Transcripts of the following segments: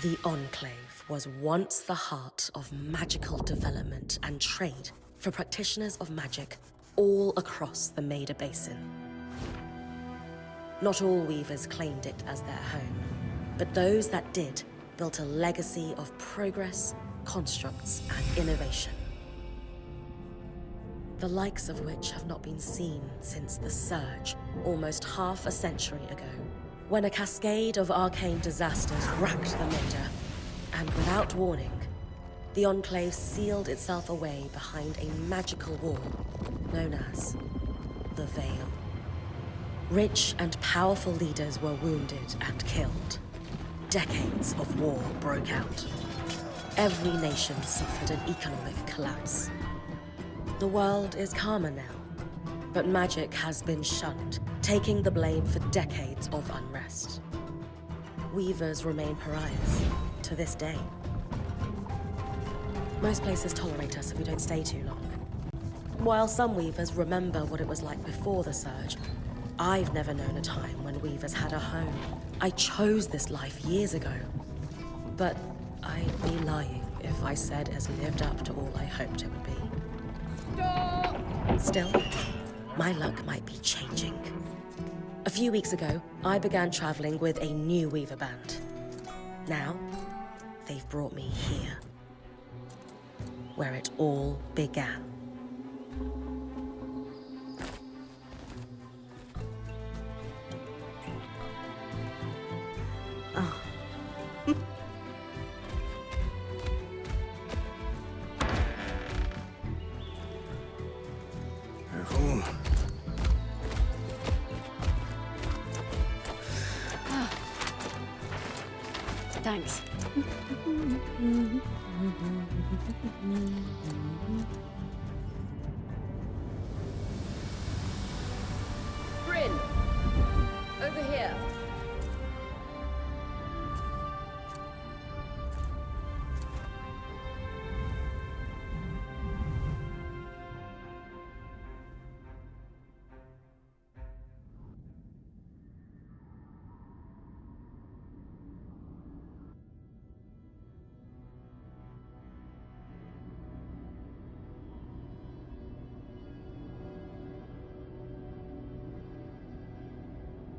The Enclave was once the heart of magical development and trade for practitioners of magic all across the Maida Basin. Not all weavers claimed it as their home, but those that did built a legacy of progress, constructs, and innovation. The likes of which have not been seen since the Surge, almost half a century ago, when a cascade of arcane disasters racked the Maida, and without warning, the Enclave sealed itself away behind a magical wall known as the Veil. Rich and powerful leaders were wounded and killed. Decades of war broke out. Every nation suffered an economic collapse. The world is calmer now, but magic has been shunned, taking the blame for decades of unrest. Weavers remain pariahs to this day. Most places tolerate us if we don't stay too long. While some weavers remember what it was like before the Surge, I've never known a time when weavers had a home. I chose this life years ago, but I'd be lying if I said it has lived up to all I hoped it would be. Stop! Still, my luck might be changing. A few weeks ago, I began traveling with a new weaver band. Now, they've brought me here, where it all began. Oh. Thanks. Bryn! Over here.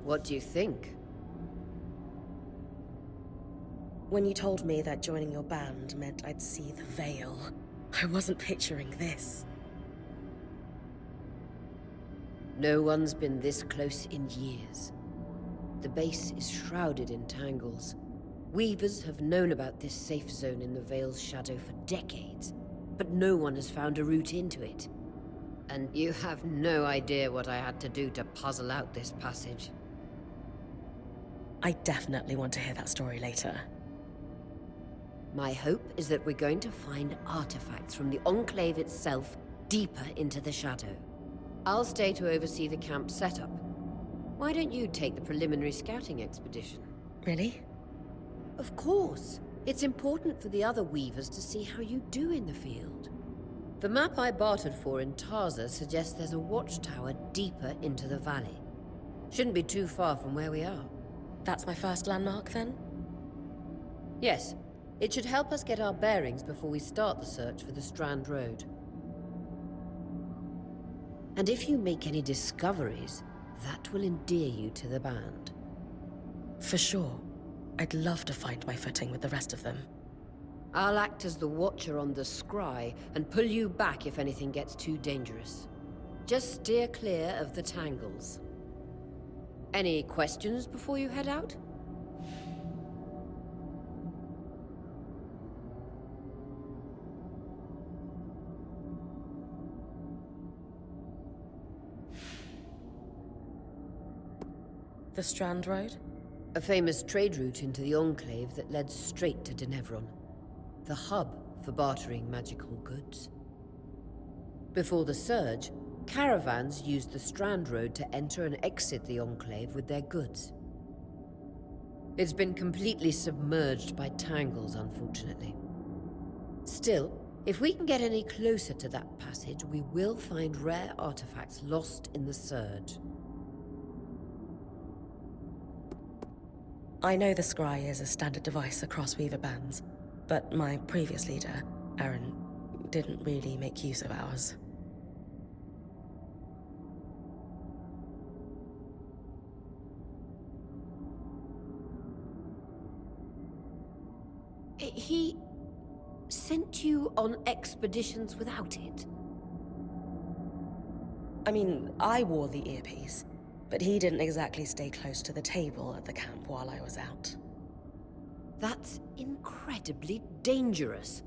What do you think? When you told me that joining your band meant I'd see the Veil, I wasn't picturing this. No one's been this close in years. The base is shrouded in tangles. Weavers have known about this safe zone in the Veil's shadow for decades, but no one has found a route into it. And you have no idea what I had to do to puzzle out this passage. I definitely want to hear that story later. My hope is that we're going to find artifacts from the Enclave itself deeper into the shadow. I'll stay to oversee the camp setup. Why don't you take the preliminary scouting expedition? Really? Of course. It's important for the other weavers to see how you do in the field. The map I bartered for in Tarza suggests there's a watchtower deeper into the valley. Shouldn't be too far from where we are. That's my first landmark, then? Yes. It should help us get our bearings before we start the search for the Strand Road. And if you make any discoveries, that will endear you to the band. For sure. I'd love to find my footing with the rest of them. I'll act as the watcher on the scry and pull you back if anything gets too dangerous. Just steer clear of the tangles. Any questions before you head out? The Strand Road? A famous trade route into the Enclave that led straight to Denevron. The hub for bartering magical goods. Before the Surge, caravans used the Strand Road to enter and exit the Enclave with their goods. It's been completely submerged by tangles, unfortunately. Still, if we can get any closer to that passage, we will find rare artifacts lost in the Surge. I know the scry is a standard device across Weaver bands, but my previous leader, Aaron, didn't really make use of ours. He sent you on expeditions without it? I mean, I wore the earpiece, but he didn't exactly stay close to the table at the camp while I was out. That's incredibly dangerous.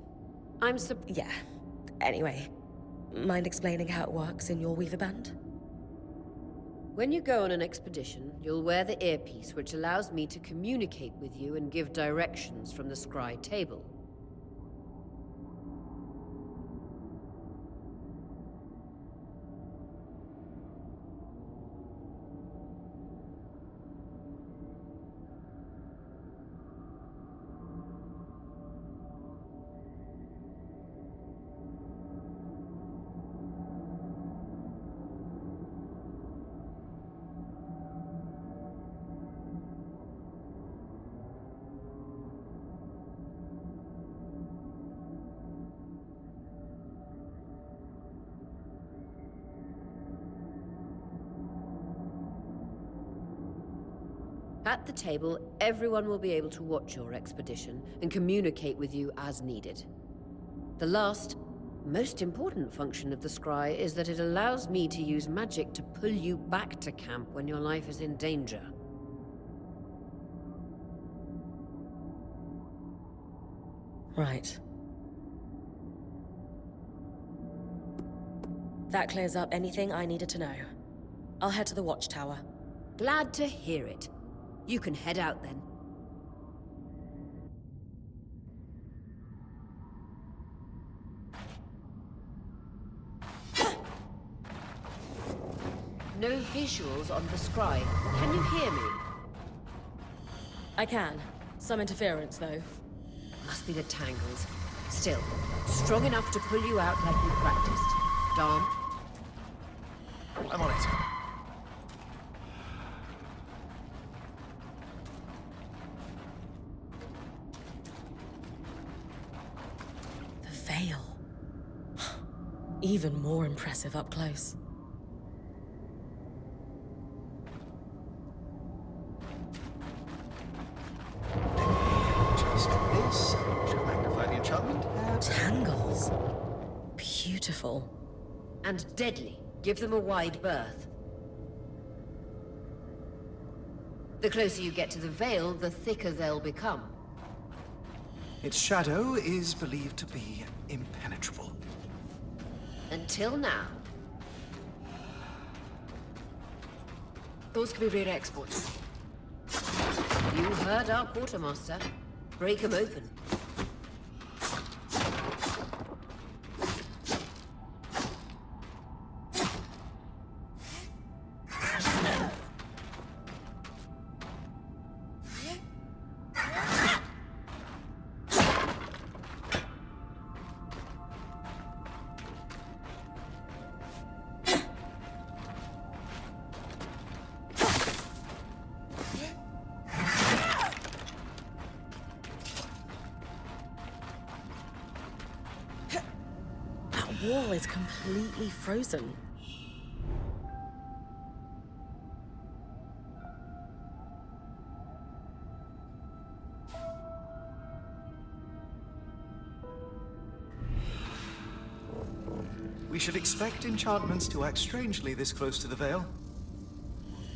Yeah. Anyway, mind explaining how it works in your Weaver band? When you go on an expedition, you'll wear the earpiece, which allows me to communicate with you and give directions from the scry table. At the table, everyone will be able to watch your expedition and communicate with you as needed. The last, most important function of the scry is that it allows me to use magic to pull you back to camp when your life is in danger. Right. That clears up anything I needed to know. I'll head to the watchtower. Glad to hear it. You can head out then. No visuals on the scry. Can you hear me? I can. Some interference, though. Must be the tangles. Still, strong enough to pull you out like you practiced. Dom? I'm on it. The veil. Even more impressive up close. Just this should magnify the enchantment. Tangles. Beautiful. And deadly. Give them a wide berth. The closer you get to the veil, the thicker they'll become. Its shadow is believed to be impenetrable. Until now. Those could be rare exports. You heard our quartermaster. Break them open. That wall is completely frozen. We should expect enchantments to act strangely this close to the veil.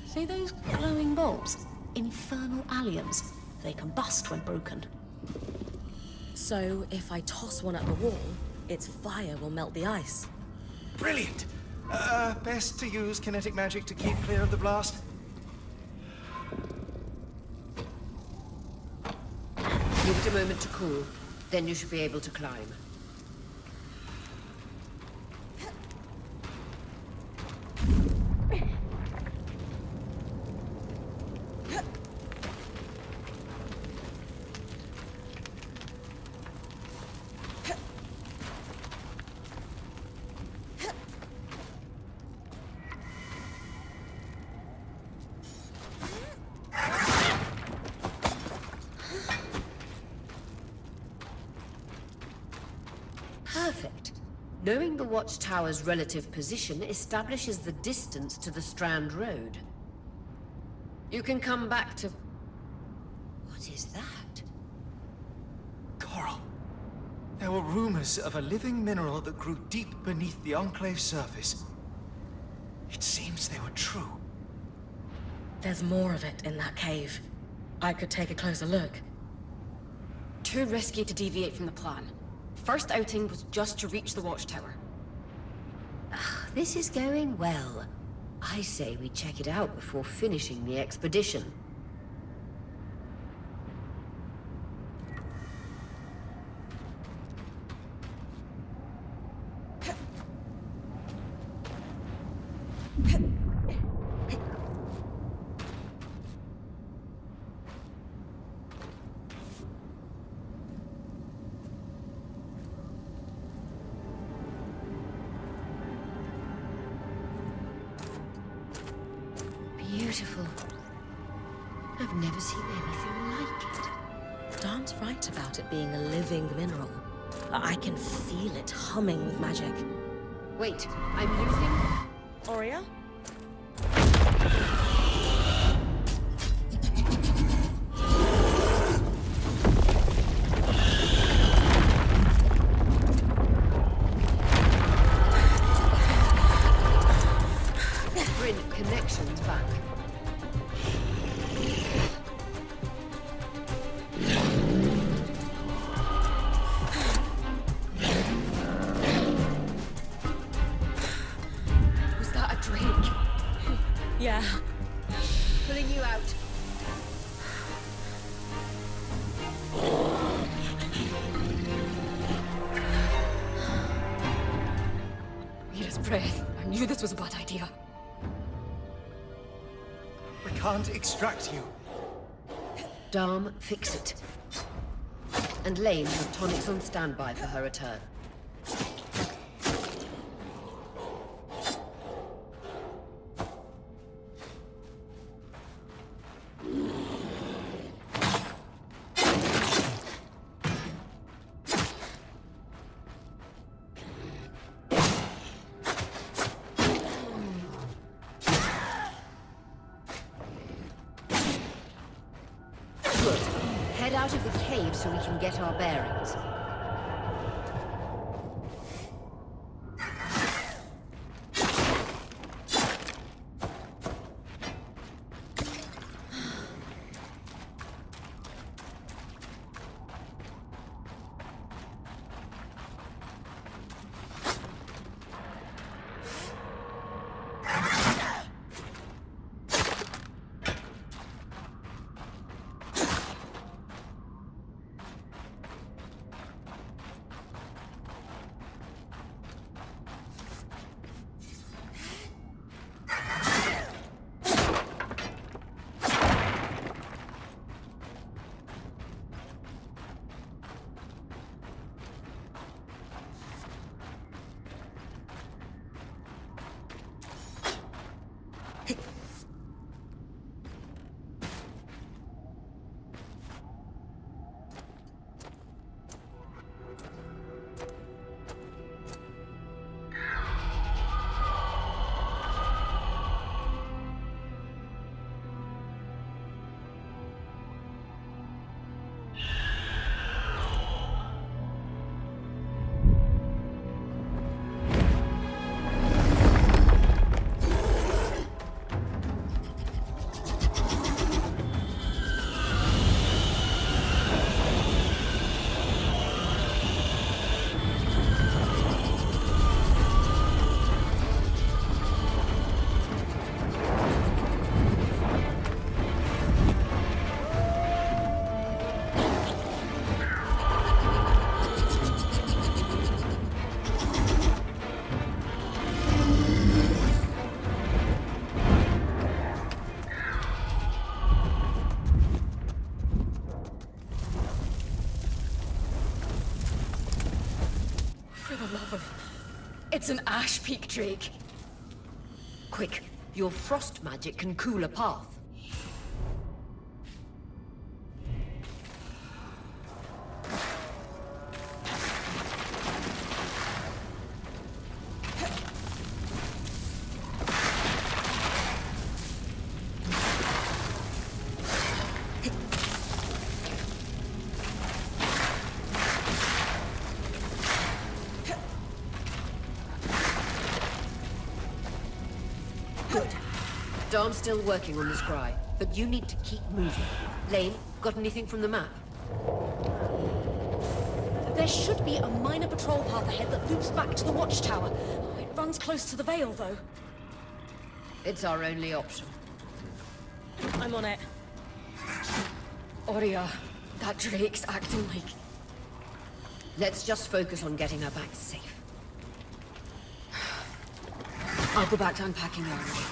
See those glowing bulbs? Infernal alliums. They combust when broken. So, if I toss one at the wall, its fire will melt the ice. Brilliant! Best to use kinetic magic to keep clear of the blast. Give it a moment to cool. Then you should be able to climb. Knowing the watchtower's relative position establishes the distance to the Strand Road. You can come back to... What is that? Coral. There were rumors of a living mineral that grew deep beneath the Enclave's surface. It seems they were true. There's more of it in that cave. I could take a closer look. Too risky to deviate from the plan. First outing was just to reach the watchtower. This is going well. I say we check it out before finishing the expedition. Beautiful. I've never seen anything like it. Dan's right about it being a living mineral. I can feel it humming with magic. Wait, I'm losing... Aurea? Bring connections back. Was that a drake? Yeah. Pulling you out. Mira's breath. I knew this was a bad idea. We can't extract you. Dharm, fix it. And Lane have tonics on standby for her return. Good. Head out of the cave so we can get our bearings. It's an Ash Peak Drake. Quick, your frost magic can cool a path. Dom's still working on the scry, but you need to keep moving. Lane, got anything from the map? There should be a minor patrol path ahead that loops back to the watchtower. It runs close to the Vale, though. It's our only option. I'm on it. Aurea, that Drake's acting like... Let's just focus on getting her back safe. I'll go back to unpacking the armory.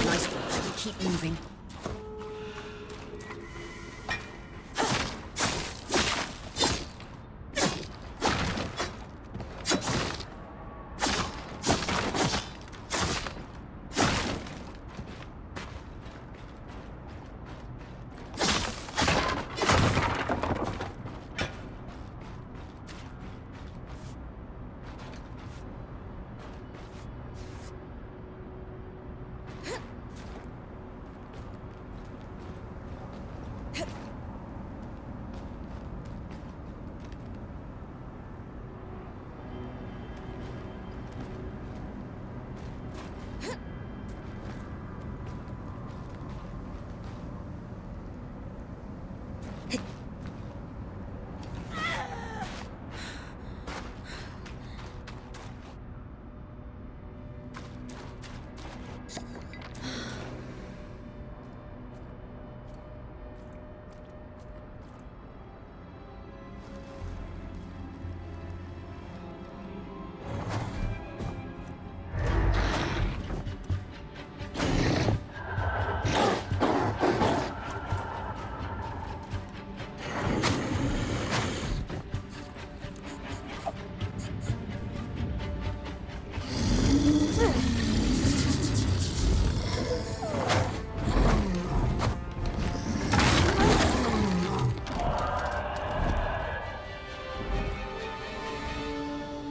Nice work. Keep moving.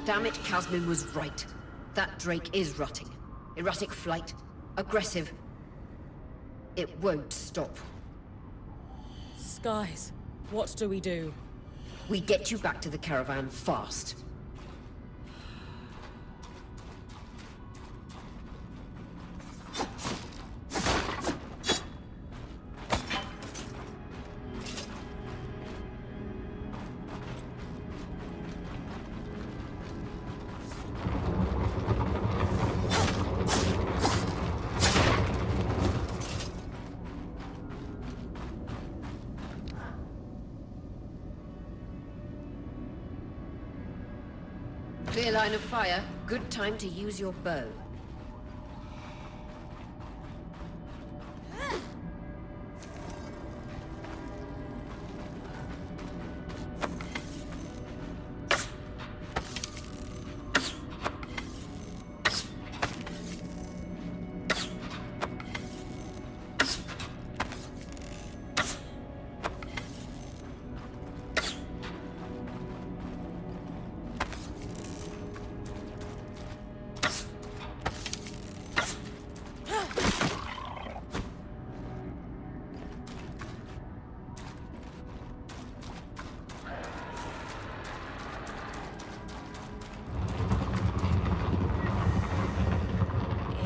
Damn it, Casmin was right. That Drake is rutting. Erratic flight. Aggressive. It won't stop. Skies, what do we do? We get you back to the caravan fast. Clear line of fire. Good time to use your bow.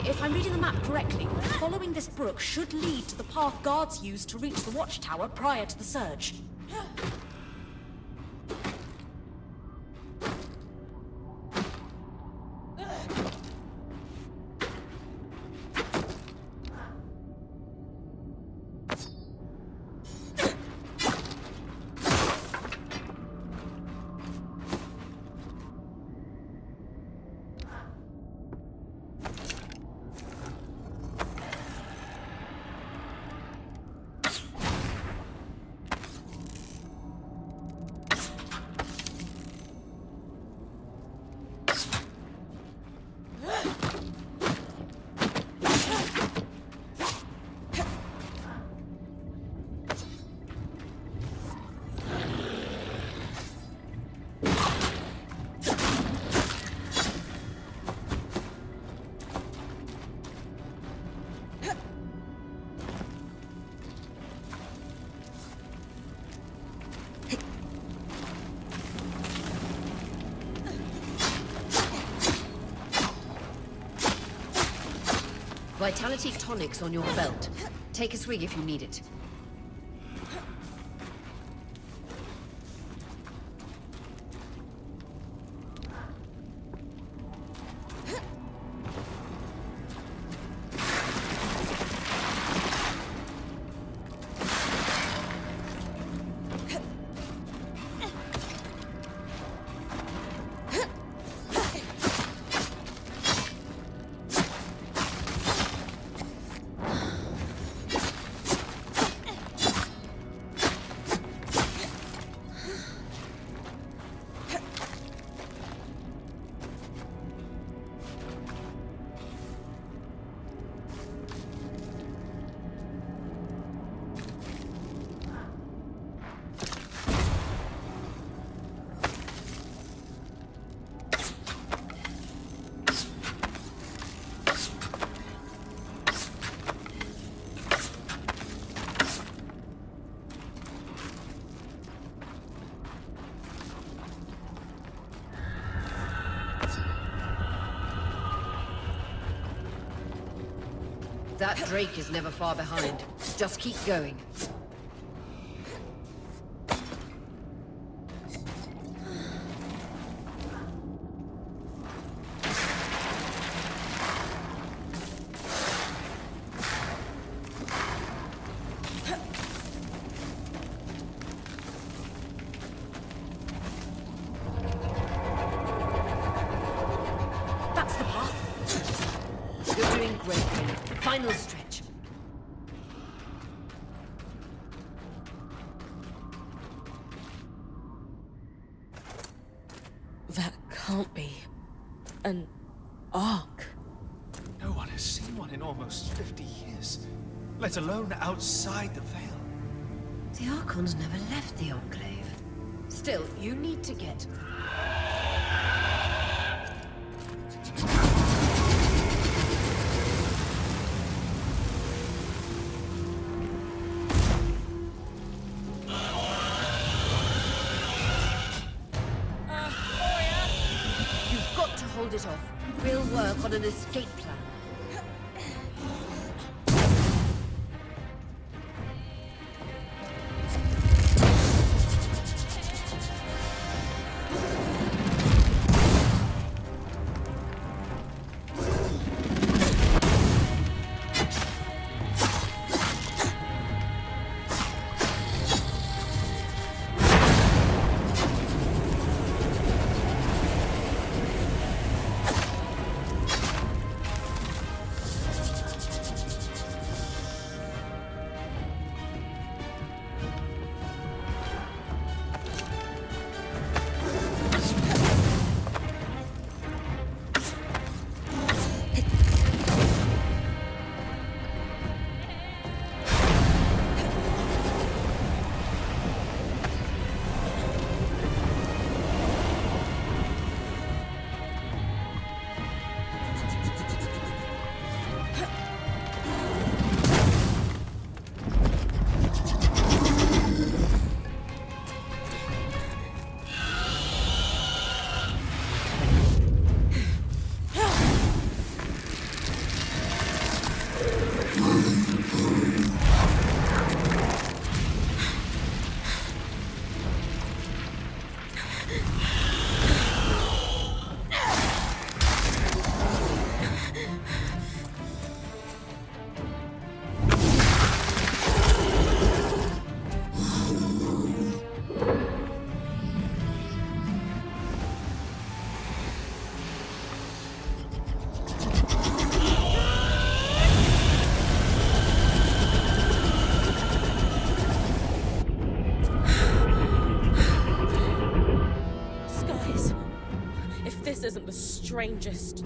If I'm reading the map correctly, following this brook should lead to the path guards used to reach the watchtower prior to the surge. Vitality tonics on your belt. Take a swig if you need it. That Drake is never far behind. Just keep going. That's the path. You're doing great, Bryn. Final stretch. That can't be an ark. No one has seen one in almost 50 years, let alone outside the Veil. The Archons never left the Enclave. Still, you need to get... You've got to hold it off. We'll work on an escape plan. This isn't the strangest.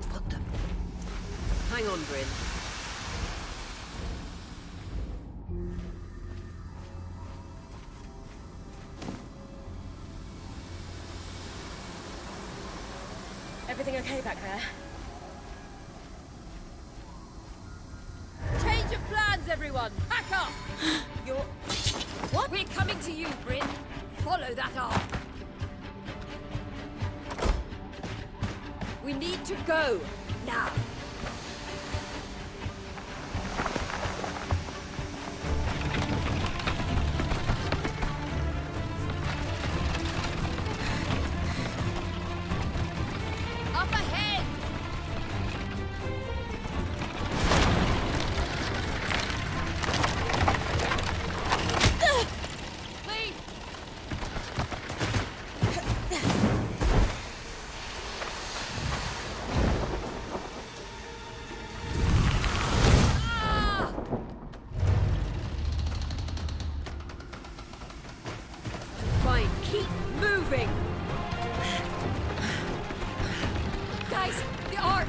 What the... Hang on, Bryn. Everything okay back there? Change of plans, everyone! Pack up! You're... What? We're coming to you, Bryn. Follow that arc. We need to go! Now! Up ahead! Lead! Fine, keep moving! Guys, the Ark!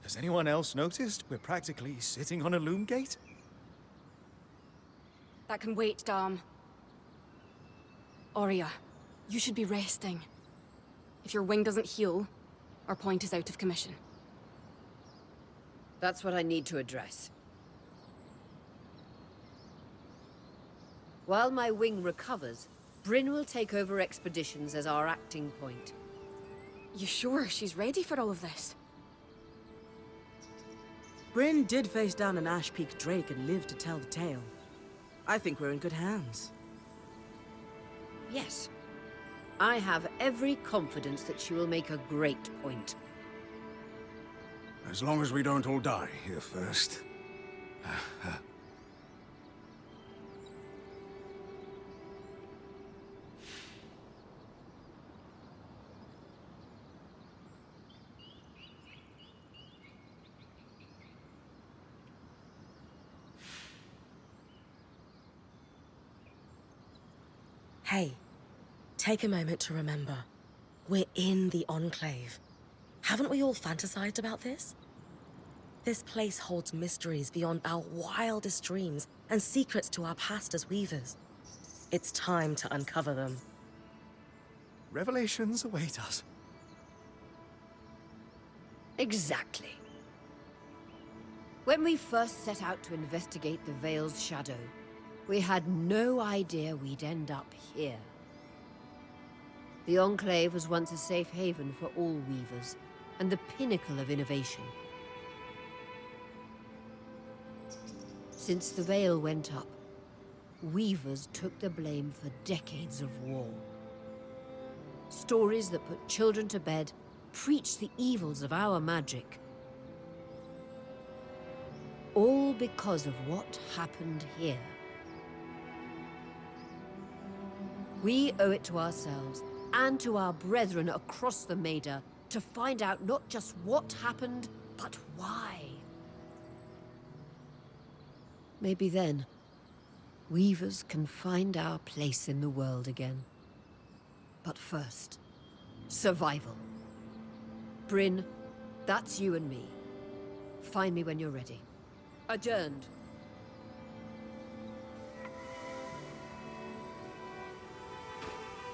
Has anyone else noticed we're practically sitting on a loom gate? That can wait, Dom. Aurea, you should be resting. If your wing doesn't heal, our point is out of commission. That's what I need to address. While my wing recovers, Bryn will take over expeditions as our acting point. You sure she's ready for all of this? Bryn did face down an Ash Peak Drake and lived to tell the tale. I think we're in good hands. Yes. I have every confidence that she will make a great point. As long as we don't all die here first. Hey, take a moment to remember. We're in the Enclave. Haven't we all fantasized about this? This place holds mysteries beyond our wildest dreams and secrets to our past as weavers. It's time to uncover them. Revelations await us. Exactly. When we first set out to investigate the Veil's shadow, we had no idea we'd end up here. The Enclave was once a safe haven for all weavers, and the pinnacle of innovation. Since the Veil went up, weavers took the blame for decades of war. Stories that put children to bed preached the evils of our magic. All because of what happened here. We owe it to ourselves and to our brethren across the Maida to find out not just what happened, but why. Maybe then, weavers can find our place in the world again. But first, survival. Bryn, that's you and me. Find me when you're ready. Adjourned.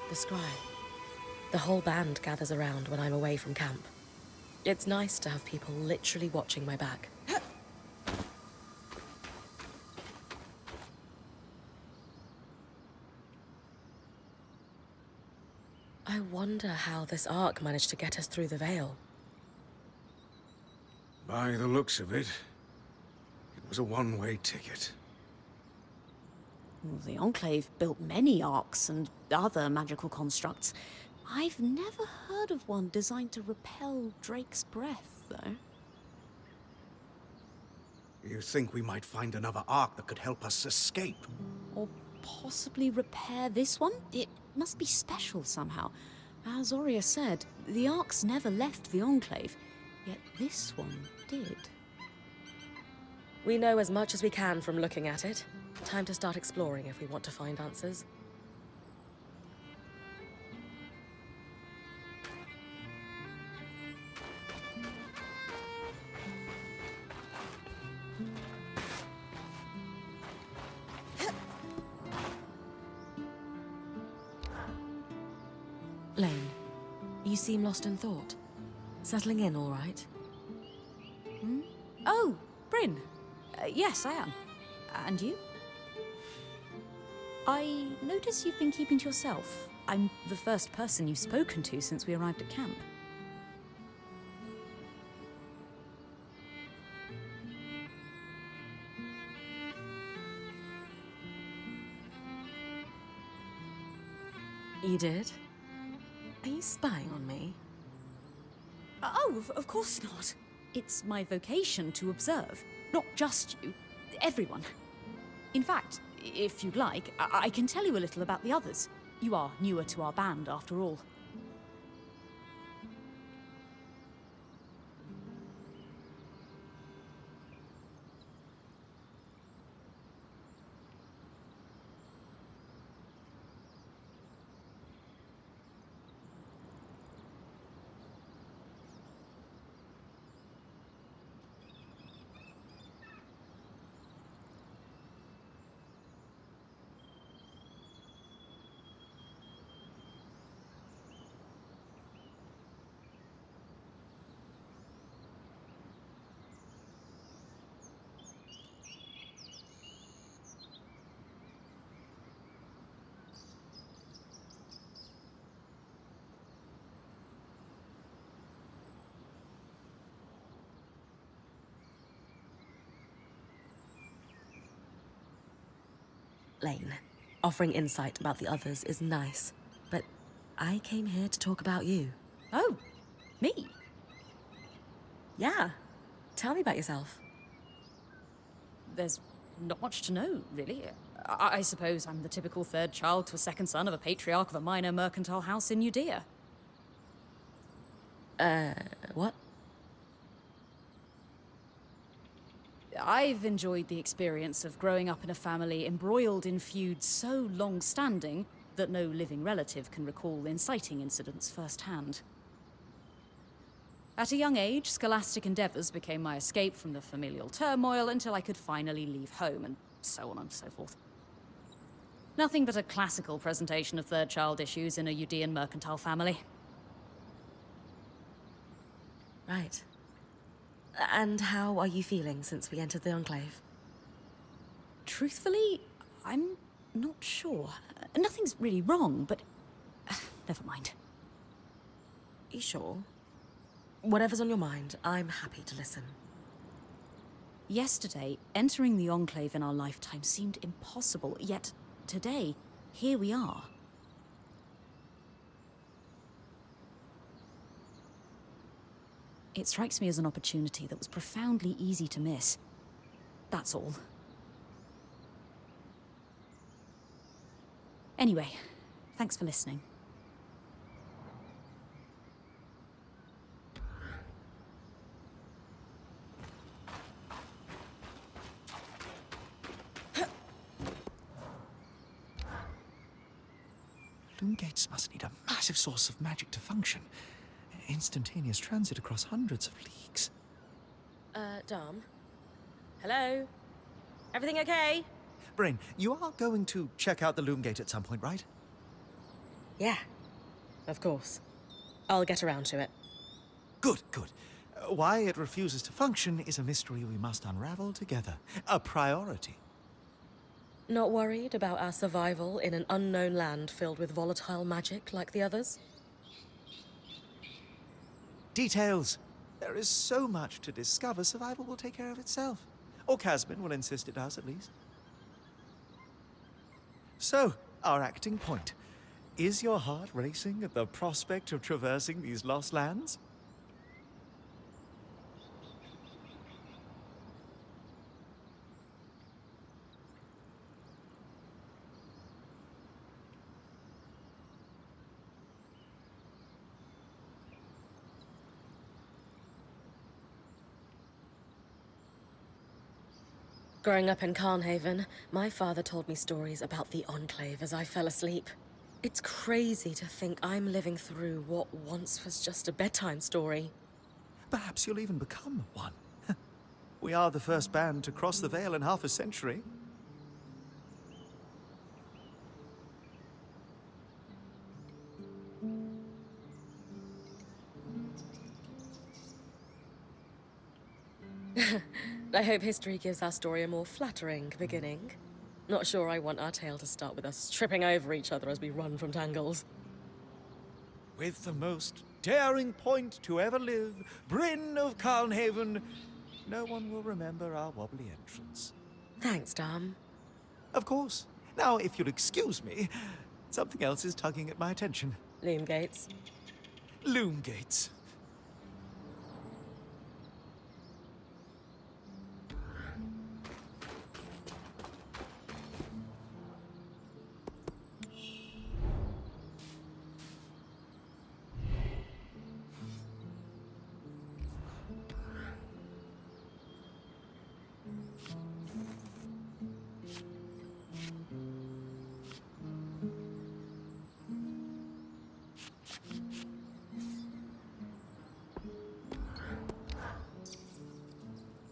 The scry. The whole band gathers around when I'm away from camp. It's nice to have people literally watching my back. I wonder how this arc managed to get us through the Veil. By the looks of it, it was a one-way ticket. Well, the Enclave built many arcs and other magical constructs. I've never heard of one designed to repel Drake's breath, though. You think we might find another arc that could help us escape? Or possibly repair this one? It must be special somehow. As Aurea said, the arcs never left the Enclave, yet this one did. We know as much as we can from looking at it. Time to start exploring if we want to find answers. Lane, you seem lost in thought. Settling in all right? Oh, Bryn. Yes, I am. And you? I notice you've been keeping to yourself. I'm the first person you've spoken to since we arrived at camp. You did? Are you spying on me? Oh, of course not. It's my vocation to observe. Not just you, everyone. In fact, if you'd like, I can tell you a little about the others. You are newer to our band, after all. Lane, offering insight about the others is nice, but I came here to talk about you. Oh, me? Yeah. Tell me about yourself. There's not much to know, really. I suppose I'm the typical third child to a second son of a patriarch of a minor mercantile house in Judea. What? I've enjoyed the experience of growing up in a family embroiled in feuds so long-standing that no living relative can recall inciting incidents firsthand. At a young age, scholastic endeavors became my escape from the familial turmoil until I could finally leave home, and so on and so forth. Nothing but a classical presentation of third-child issues in a Judean mercantile family. Right. And how are you feeling since we entered the Enclave? Truthfully, I'm not sure. Nothing's really wrong, but never mind. You sure? Whatever's on your mind, I'm happy to listen. Yesterday, entering the Enclave in our lifetime seemed impossible, yet today, here we are. It strikes me as an opportunity that was profoundly easy to miss. That's all. Anyway, thanks for listening. Loom gates must need a massive source of magic to function. Instantaneous transit across hundreds of leagues. Dom? Hello? Everything okay? Brain, you are going to check out the loom gate at some point, right? Yeah, of course. I'll get around to it. Good, good. Why it refuses to function is a mystery we must unravel together. A priority. Not worried about our survival in an unknown land filled with volatile magic like the others? Details. There is so much to discover, survival will take care of itself. Or Casman will insist it does, at least. So, our acting point. Is your heart racing at the prospect of traversing these lost lands? Growing up in Carnhaven, my father told me stories about the Enclave as I fell asleep. It's crazy to think I'm living through what once was just a bedtime story. Perhaps you'll even become one. We are the first band to cross the Veil in half a century. I hope history gives our story a more flattering beginning. Not sure I want our tale to start with us tripping over each other as we run from tangles. With the most daring point to ever live, Bryn of Carnhaven, no one will remember our wobbly entrance. Thanks, Dom. Of course. Now, if you'll excuse me, something else is tugging at my attention. Loom gates. Loom gates.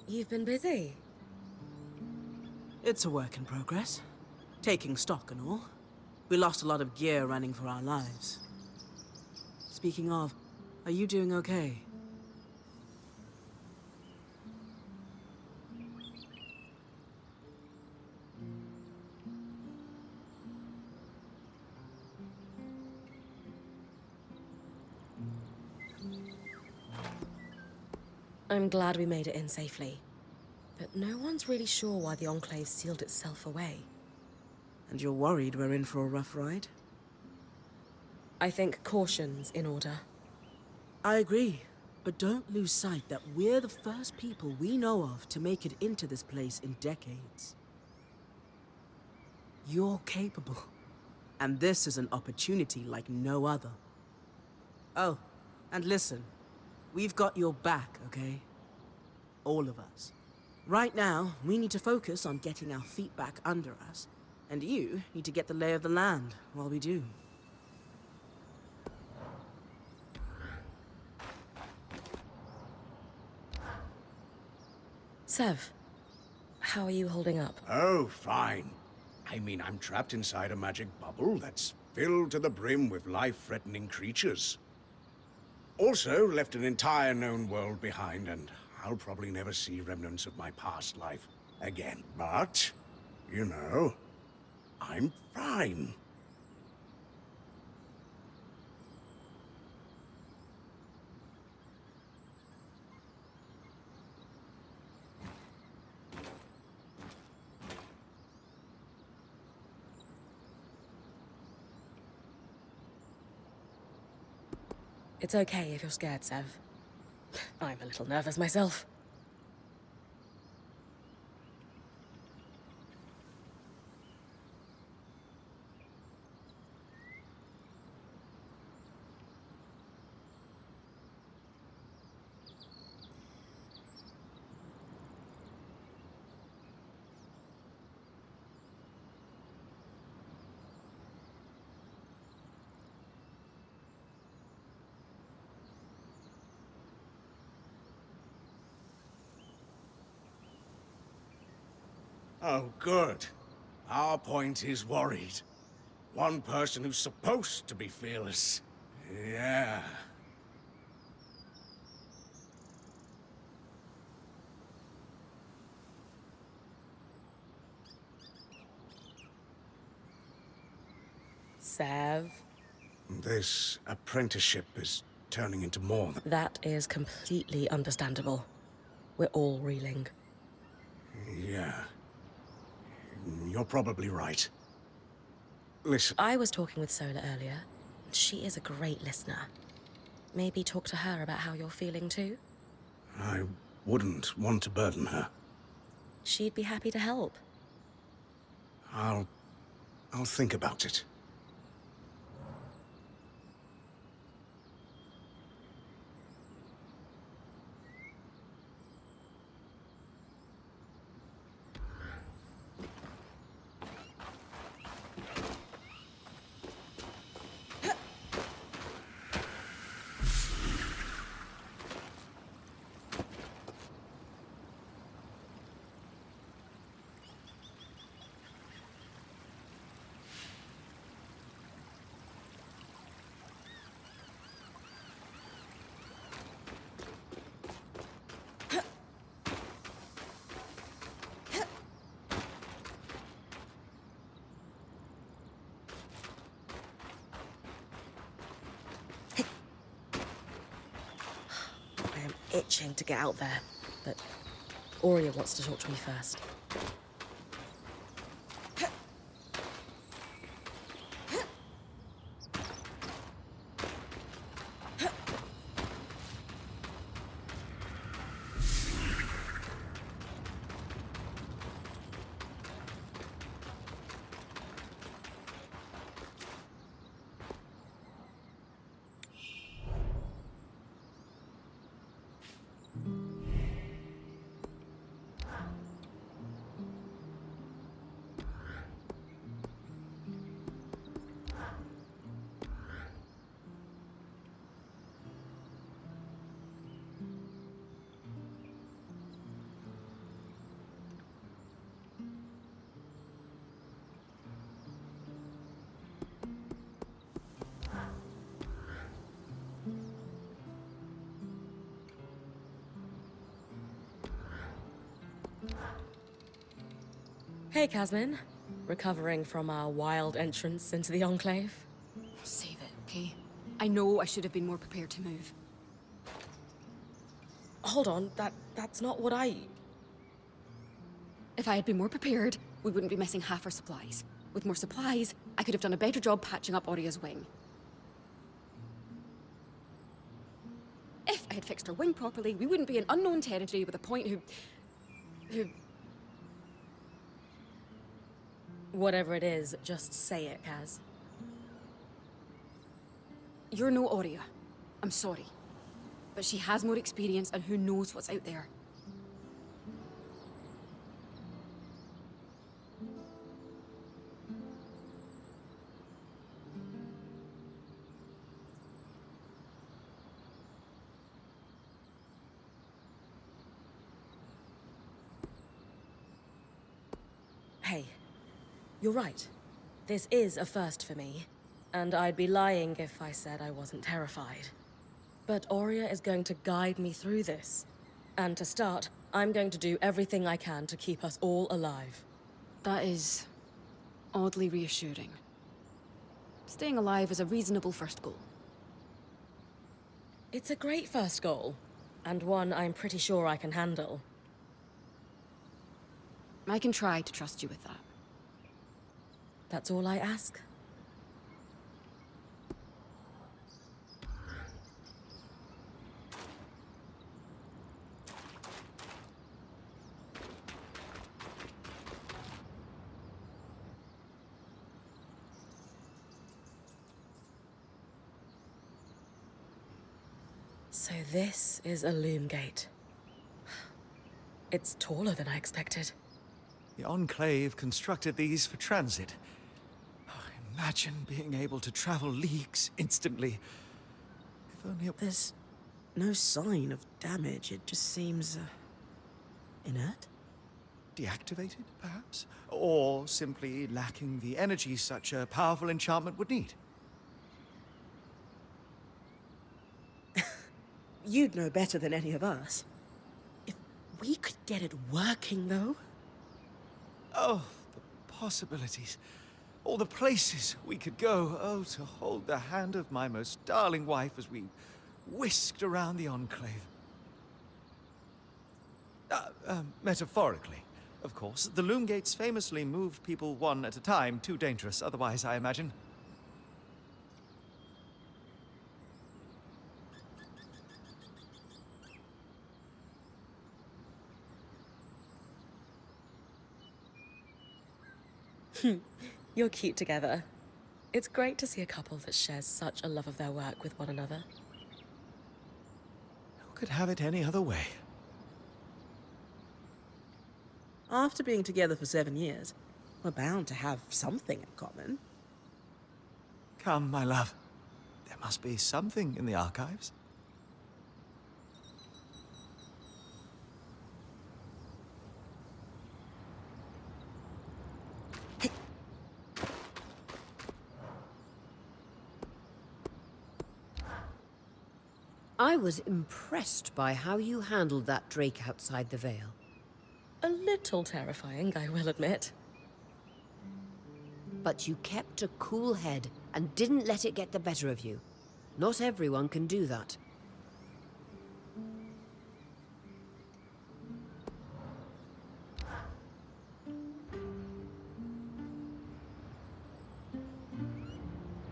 You've been busy. It's a work in progress. Taking stock and all. We lost a lot of gear running for our lives. Speaking of, are you doing okay? I'm glad we made it in safely. But no one's really sure why the Enclave sealed itself away. And you're worried we're in for a rough ride? I think caution's in order. I agree, but don't lose sight that we're the first people we know of to make it into this place in decades. You're capable, and this is an opportunity like no other. Oh, and listen, we've got your back, okay? All of us. Right now, we need to focus on getting our feet back under us, and you need to get the lay of the land while we do. Sev, how are you holding up? Oh, fine. I mean, I'm trapped inside a magic bubble that's filled to the brim with life-threatening creatures. Also, left an entire known world behind, and I'll probably never see remnants of my past life again. But, you know, I'm fine. It's okay if you're scared, Sev. I'm a little nervous myself. Oh, good. Our point is worried. One person who's supposed to be fearless. Yeah. Sev, This apprenticeship is turning into more than... that is completely understandable. We're all reeling. Yeah. You're probably right. Listen, I was talking with Sola earlier. She is a great listener. Maybe talk to her about how you're feeling too? I wouldn't want to burden her. She'd be happy to help. I'll think about it. I am itching to get out there, but Aurea wants to talk to me first. Hey, Casmin. Recovering from our wild entrance into the Enclave? Save it, okay? I know I should have been more prepared to move. Hold on, that's not what I... If I had been more prepared, we wouldn't be missing half our supplies. With more supplies, I could have done a better job patching up Aurea's wing. If I had fixed her wing properly, we wouldn't be in unknown territory with a point who... Whatever it is, just say it, Kaz. You're no Aurea. I'm sorry. But she has more experience, and who knows what's out there. Hey, you're right. This is a first for me, and I'd be lying if I said I wasn't terrified. But Aurea is going to guide me through this. And to start, I'm going to do everything I can to keep us all alive. That is... oddly reassuring. Staying alive is a reasonable first goal. It's a great first goal, and one I'm pretty sure I can handle. I can try to trust you with that. That's all I ask. So this is a loom gate. It's taller than I expected. The Enclave constructed these for transit. Oh, imagine being able to travel leagues instantly. If only it... There's no sign of damage. It just seems inert. Deactivated, perhaps? Or simply lacking the energy such a powerful enchantment would need. You'd know better than any of us. If we could get it working, though. Oh, the possibilities. All the places we could go. Oh, to hold the hand of my most darling wife as we whisked around the Enclave. Metaphorically, of course. The loom gates famously moved people one at a time. Too dangerous otherwise, I imagine. You're cute together. It's great to see a couple that shares such a love of their work with one another. Who could have it any other way? After being together for 7 years, we're bound to have something in common. Come, my love. There must be something in the archives. I was impressed by how you handled that drake outside the Vale. A little terrifying, I will admit. But you kept a cool head and didn't let it get the better of you. Not everyone can do that.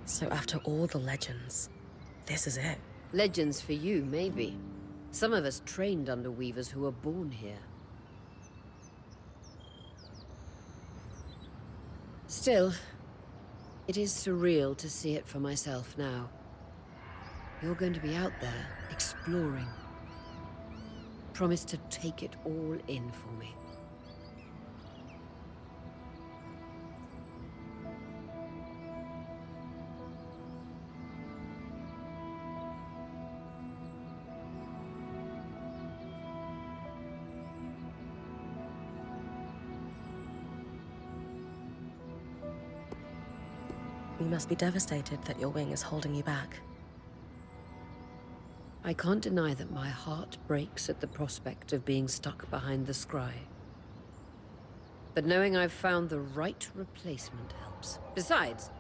So after all the legends, this is it. Legends for you, maybe. Some of us trained under weavers who were born here. Still, it is surreal to see it for myself now. You're going to be out there, exploring. Promise to take it all in for me. You must be devastated that your wing is holding you back. I can't deny that my heart breaks at the prospect of being stuck behind the scry. But knowing I've found the right replacement helps. Besides,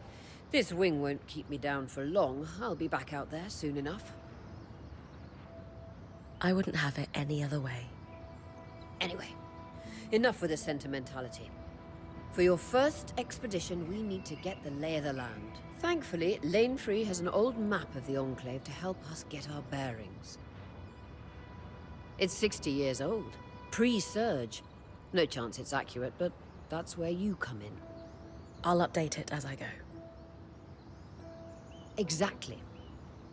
this wing won't keep me down for long. I'll be back out there soon enough. I wouldn't have it any other way. Anyway, enough with the sentimentality. For your first expedition, we need to get the lay of the land. Thankfully, Lane Free has an old map of the Enclave to help us get our bearings. It's 60 years old, pre-Surge. No chance it's accurate, but that's where you come in. I'll update it as I go. Exactly.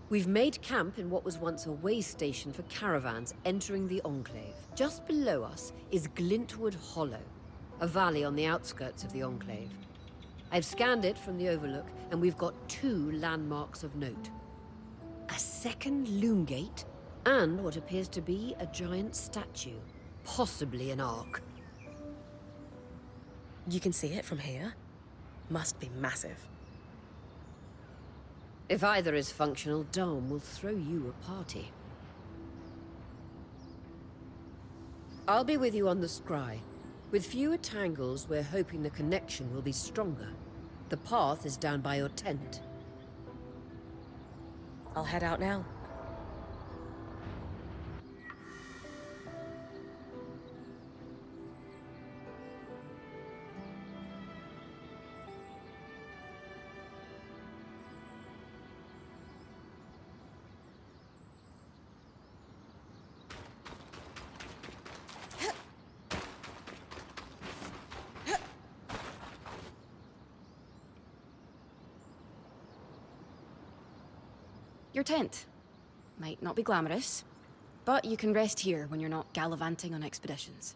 We've made camp in what was once a way station for caravans entering the Enclave. Just below us is Glintwood Hollow, a valley on the outskirts of the Enclave. I've scanned it from the Overlook, and we've got 2 landmarks of note. A second loom gate, and what appears to be a giant statue, possibly an ark. You can see it from here? Must be massive. If either is functional, Dom will throw you a party. I'll be with you on the scry. With fewer tangles, we're hoping the connection will be stronger. The path is down by your tent. I'll head out now. Your tent. Might not be glamorous, but you can rest here when you're not gallivanting on expeditions.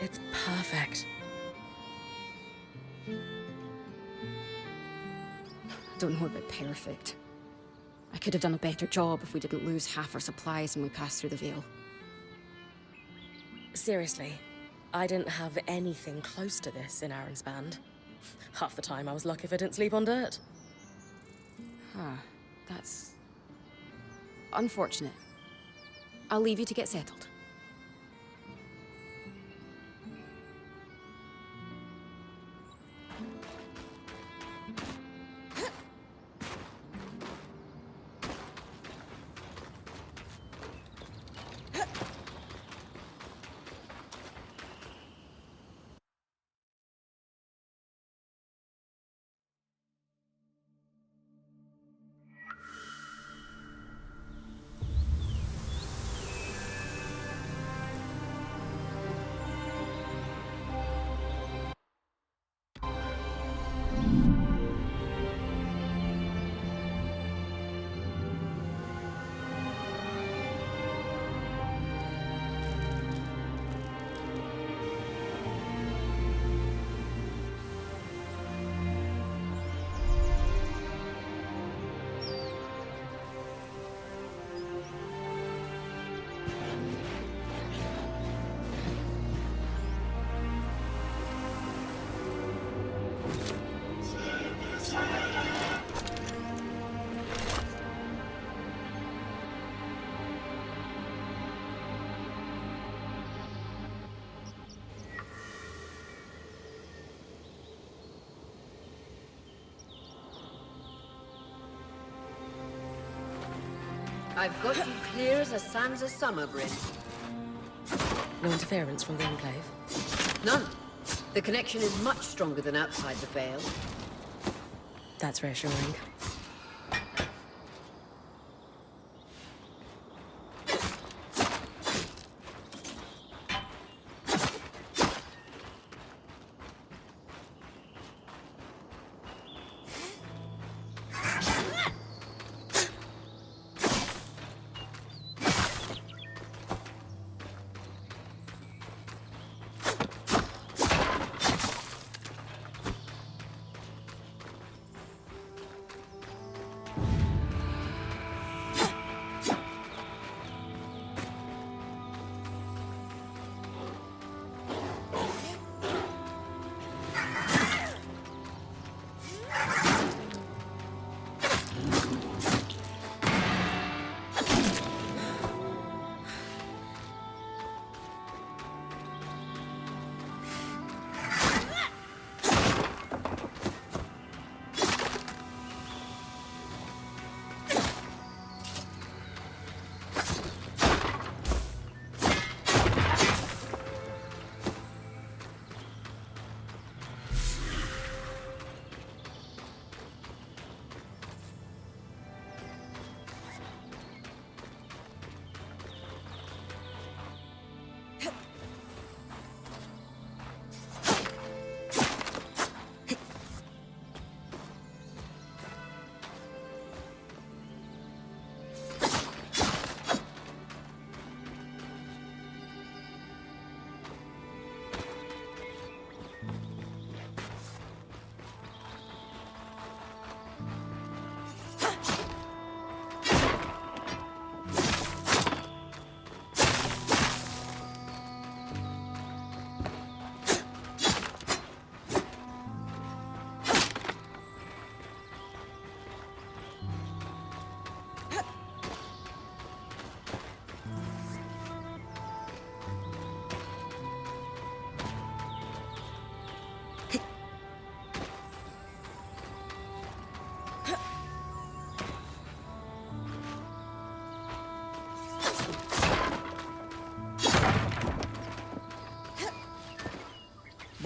It's perfect. Don't know about perfect. I could have done a better job if we didn't lose half our supplies when we passed through the Veil. Seriously, I didn't have anything close to this in Aronsband. Half the time I was lucky if I didn't sleep on dirt. Huh, that's unfortunate. I'll leave you to get settled. I've got you clear as a Sansa summer, Bryn. No interference from the Enclave? None. The connection is much stronger than outside the Vale. That's reassuring.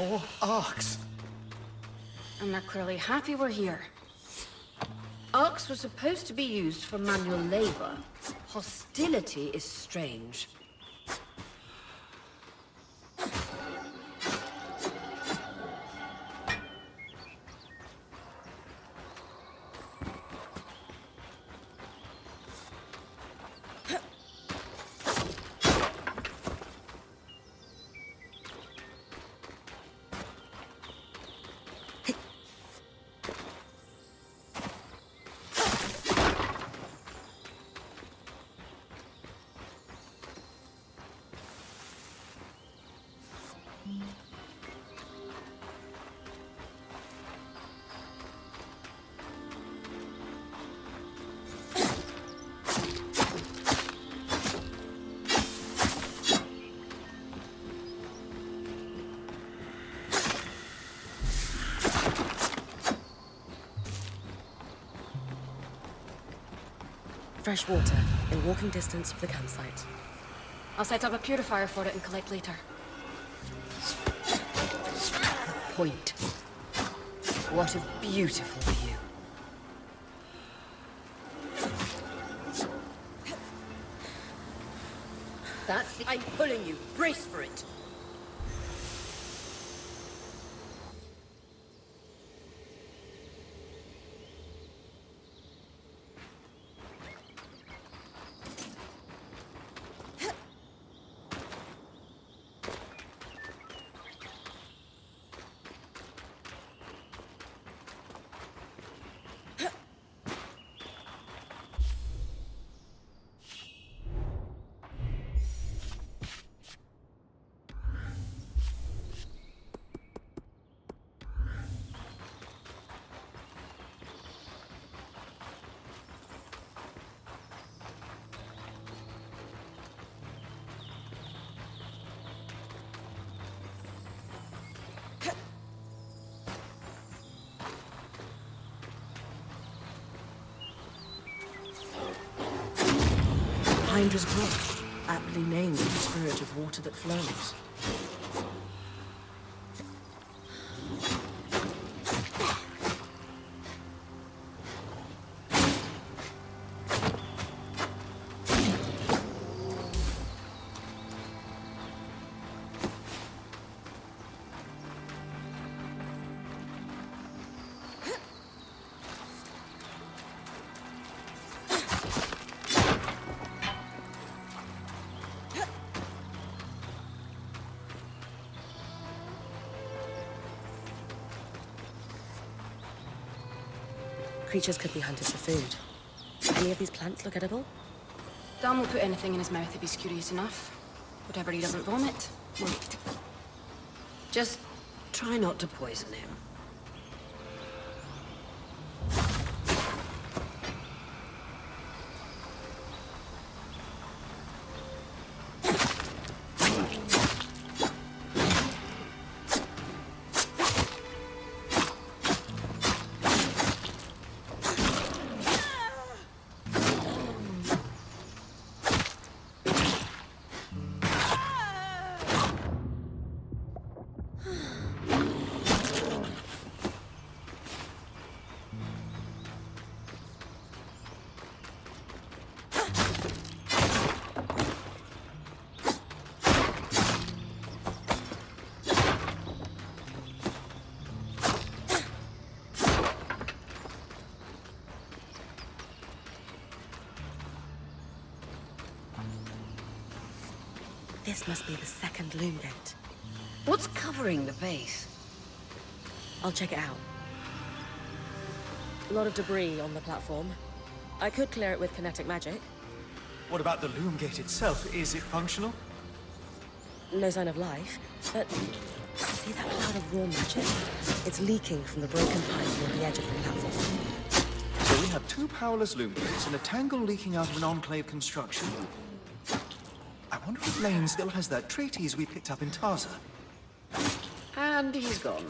More arcs. And they're clearly happy we're here. Arcs were supposed to be used for manual labor. Hostility is strange. Fresh water, in walking distance of the campsite. I'll set up a purifier for it and collect later. Point. What a beautiful view. That's the... I'm pulling you. Brace for it. Hydra's Brook, aptly named for the spirit of water that flows. Creatures could be hunted for food. Any of these plants look edible? Dan will put anything in his mouth if he's curious enough. Whatever he doesn't vomit, won't. Just try not to poison him. This must be the second loom gate. What's covering the base? I'll check it out. A lot of debris on the platform. I could clear it with kinetic magic. What about the loom gate itself? Is it functional? No sign of life, but see that cloud of raw magic? It's leaking from the broken pipe near the edge of the platform. So we have two powerless loom gates and a tangle leaking out of an enclave construction. I wonder if Lane still has that treatise we picked up in Taza. And he's gone.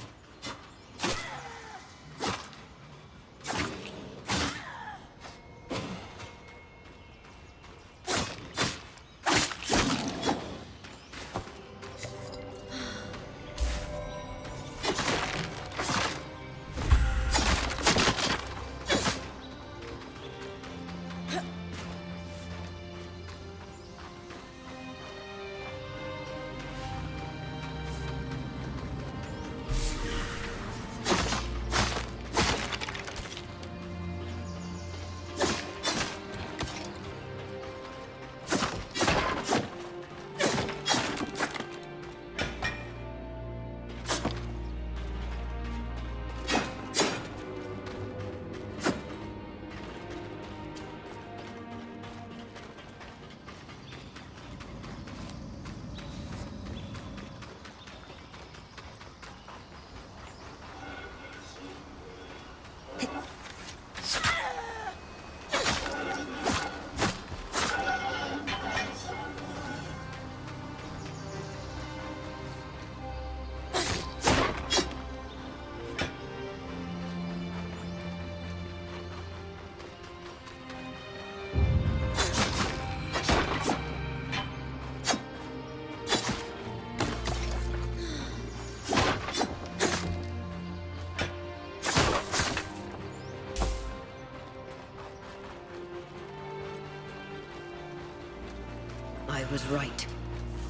was right.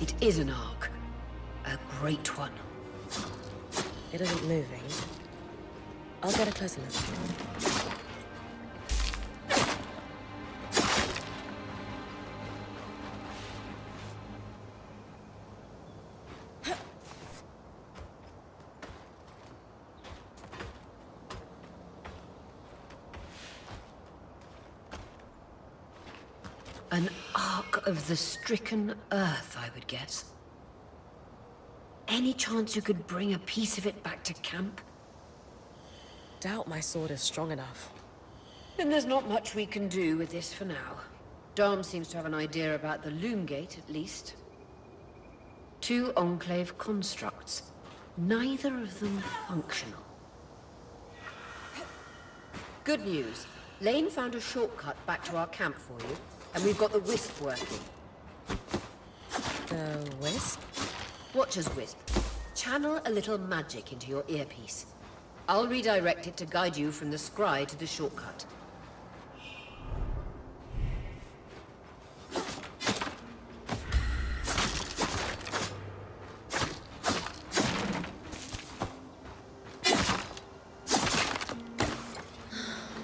It is an ark. A great one. It isn't moving. I'll get a closer look. An ark of the stricken earth, I would guess. Any chance you could bring a piece of it back to camp? Doubt my sword is strong enough. Then there's not much we can do with this for now. Dom seems to have an idea about the loom gate, at least. 2 Enclave constructs. Neither of them functional. Good news. Lane found a shortcut back to our camp for you, and we've got the wisp working. The wisp? Watch as wisp. Channel a little magic into your earpiece. I'll redirect it to guide you from the scry to the shortcut.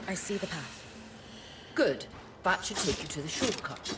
I see the path. Good. That should take you to the shortcut.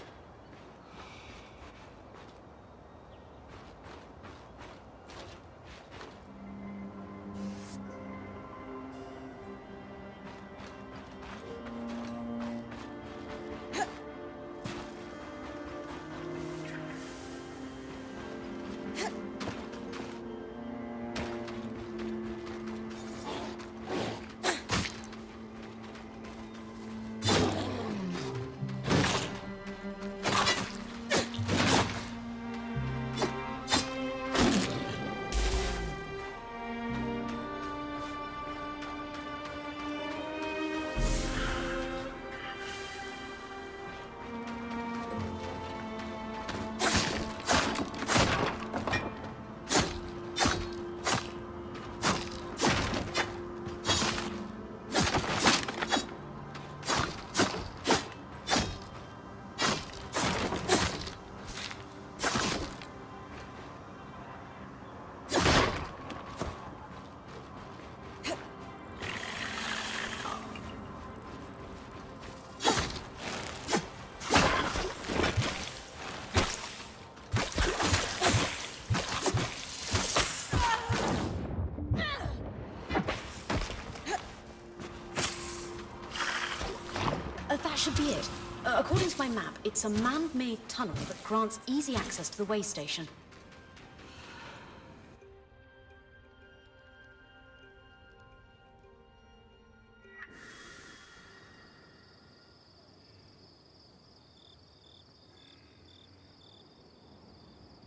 That should be it. According to my map, it's a man-made tunnel that grants easy access to the way station.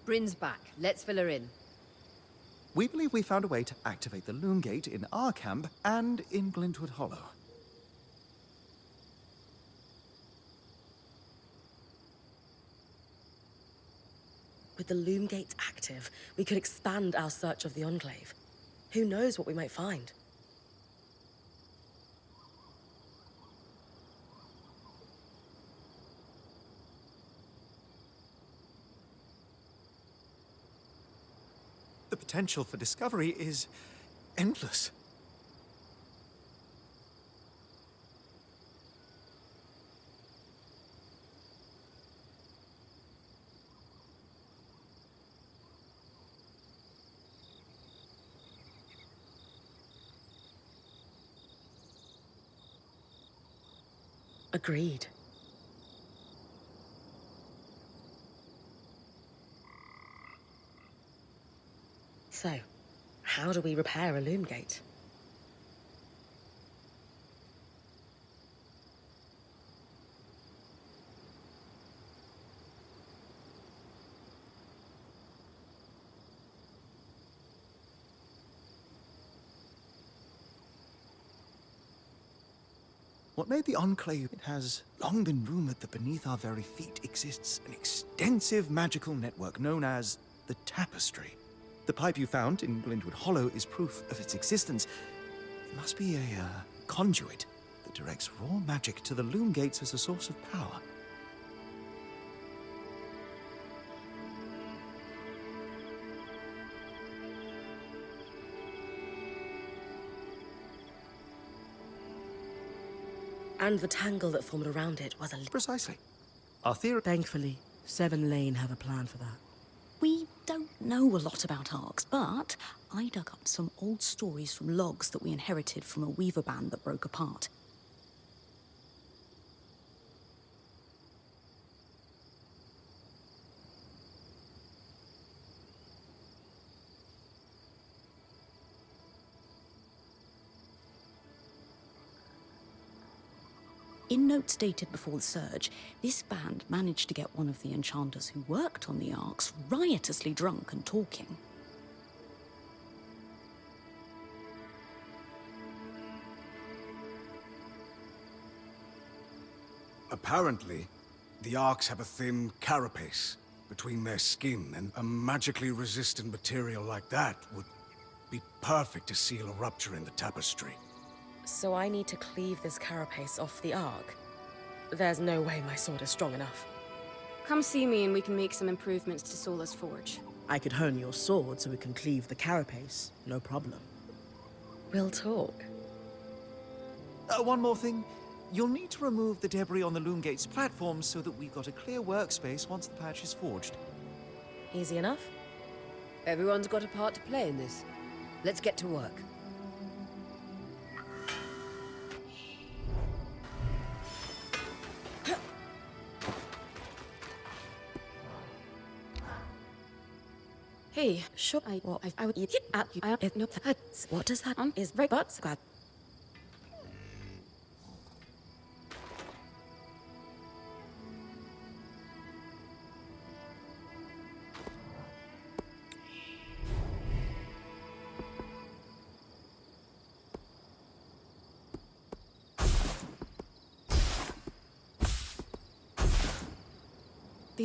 Bryn's back. Let's fill her in. We believe we found a way to activate the loom gate in our camp and in Glintwood Hollow. With the loom gates active, we could expand our search of the Enclave. Who knows what we might find? The potential for discovery is endless. Agreed. So, how do we repair a loom gate? What made the Enclave it has long been rumored that beneath our very feet exists an extensive magical network known as the Tapestry. The pipe you found in Glintwood Hollow is proof of its existence. It must be a conduit that directs raw magic to the loom gates as a source of power. And the tangle that formed around it was a... Precisely. Our theory... Thankfully, Seven Lane have a plan for that. We don't know a lot about arcs, but I dug up some old stories from logs that we inherited from a weaver band that broke apart. In notes dated before the Surge, this band managed to get one of the enchanters who worked on the arcs riotously drunk and talking. Apparently, the Arks have a thin carapace between their skin, and a magically resistant material like that would be perfect to seal a rupture in the tapestry. So I need to cleave this carapace off the Ark. There's no way my sword is strong enough. Come see me and we can make some improvements to Sola's forge. I could hone your sword so we can cleave the carapace, no problem. We'll talk. One more thing. You'll need to remove the debris on the Loomgate's platform so that we've got a clear workspace once the patch is forged. Easy enough? Everyone's got a part to play in this. Let's get to work. Hey, Sure. I would eat at you. No, What does that on is right, but glad.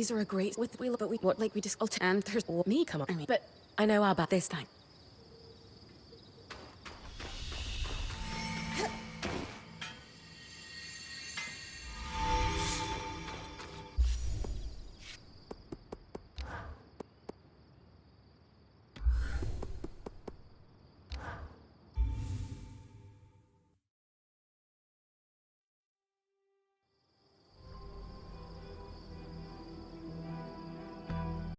these are a great with wheel, but we what like we just and there's me come up. I mean, but I know about this thing.